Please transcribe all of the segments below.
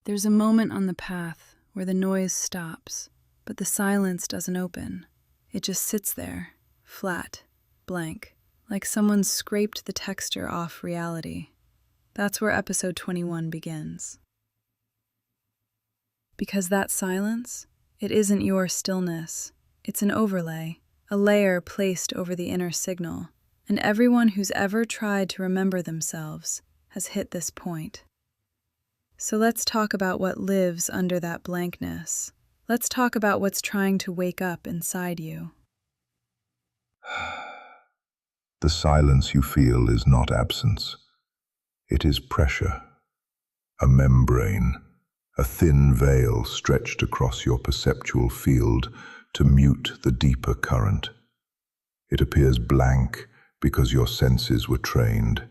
There's a moment on the path where the noise stops, but the silence doesn't open. It just sits there, flat, blank, like someone scraped the texture off reality. That's where episode 21 begins. Because that silence, it isn't your stillness. It's an overlay, a layer placed over the inner signal, and everyone who's ever tried to remember themselves has hit this point. So let's talk about what lives under that blankness. Let's talk about what's trying to wake up inside you. The silence you feel is not absence. It is pressure, a membrane, a thin veil stretched across your perceptual field to mute the deeper current. It appears blank because your senses were trained,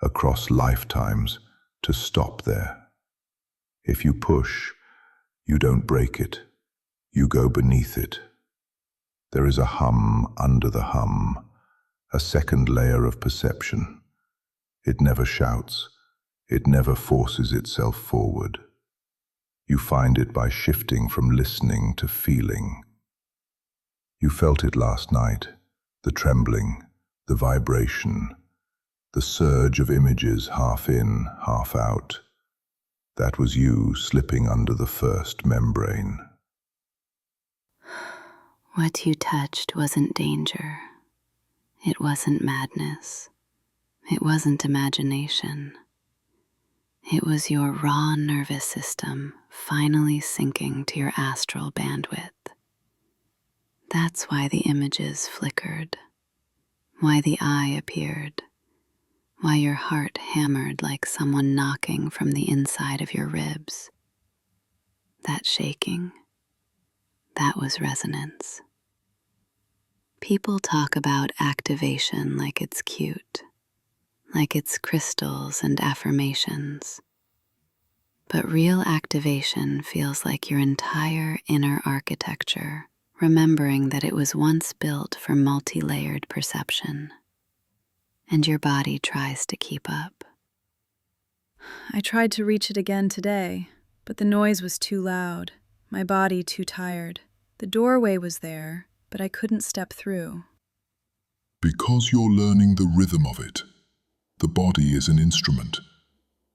across lifetimes, to stop there. If you push, you don't break it, you go beneath it. There is a hum under the hum, a second layer of perception. It never shouts, it never forces itself forward. You find it by shifting from listening to feeling. You felt it last night, the trembling, the vibration, the surge of images half in, half out. That was you slipping under the first membrane. What you touched wasn't danger. It wasn't madness. It wasn't imagination. It was your raw nervous system finally sinking to your astral bandwidth. That's why the images flickered, why the eye appeared, why your heart hammered like someone knocking from the inside of your ribs. That shaking, that was resonance. People talk about activation like it's cute, like it's crystals and affirmations. But real activation feels like your entire inner architecture, remembering that it was once built for multi-layered perception. And your body tries to keep up. I tried to reach it again today, but the noise was too loud, my body too tired. The doorway was there, but I couldn't step through. Because you're learning the rhythm of it. The body is an instrument.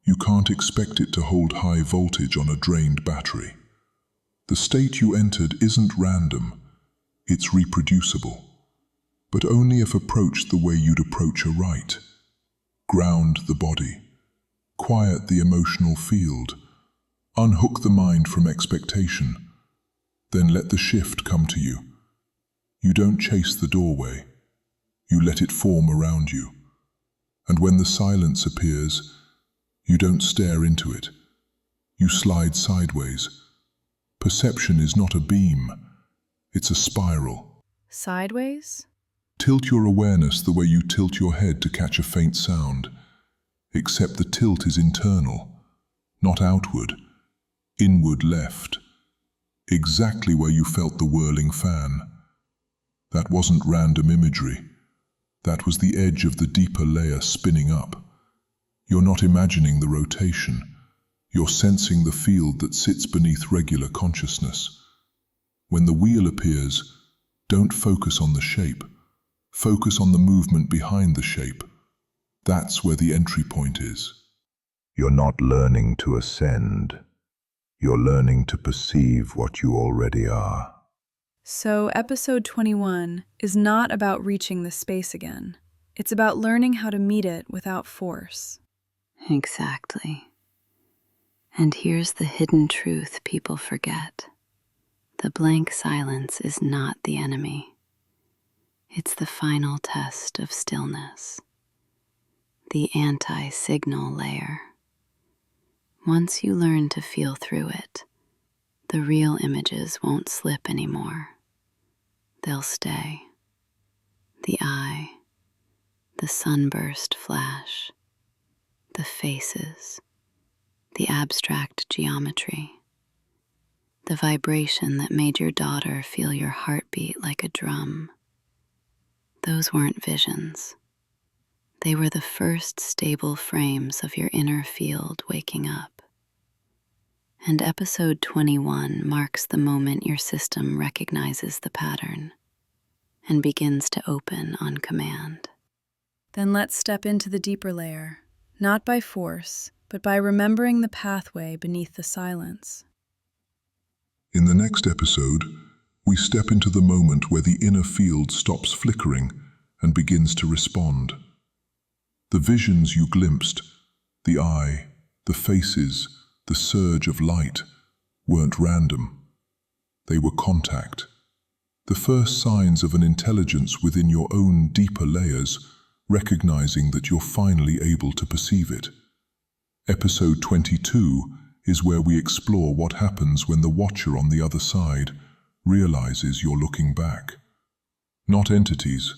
You can't expect it to hold high voltage on a drained battery. The state you entered isn't random, it's reproducible. But only if approached the way you'd approach a rite. Ground the body. Quiet the emotional field. Unhook the mind from expectation. Then let the shift come to you. You don't chase the doorway. You let it form around you. And when the silence appears, you don't stare into it. You slide sideways. Perception is not a beam. It's a spiral. Sideways? Tilt your awareness the way you tilt your head to catch a faint sound, except the tilt is internal, not outward, inward left, exactly where you felt the whirling fan. That wasn't random imagery. That was the edge of the deeper layer spinning up. You're not imagining the rotation. You're sensing the field that sits beneath regular consciousness. When the wheel appears, don't focus on the shape. Focus on the movement behind the shape. That's where the entry point is. You're not learning to ascend. You're learning to perceive what you already are. So episode 21 is not about reaching the space again. It's about learning how to meet it without force. Exactly. And here's the hidden truth people forget. The blank silence is not the enemy. It's the final test of stillness, the anti-signal layer. Once you learn to feel through it, the real images won't slip anymore. They'll stay. The eye, the sunburst flash, the faces, the abstract geometry, the vibration that made your daughter feel your heartbeat like a drum. Those weren't visions. They were the first stable frames of your inner field waking up. And episode 21 marks the moment your system recognizes the pattern and begins to open on command. Then let's step into the deeper layer, not by force, but by remembering the pathway beneath the silence. In the next episode, we step into the moment where the inner field stops flickering and begins to respond. The visions you glimpsed, the eye, the faces, the surge of light, weren't random. They were contact. The first signs of an intelligence within your own deeper layers, recognizing that you're finally able to perceive it. Episode 22 is where we explore what happens when the watcher on the other side realizes you're looking back. Not entities,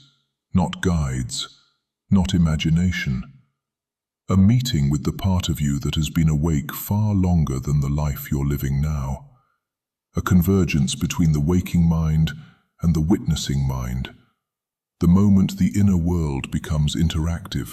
not guides, not imagination. A meeting with the part of you that has been awake far longer than the life you're living now. A convergence between the waking mind and the witnessing mind. The moment the inner world becomes interactive,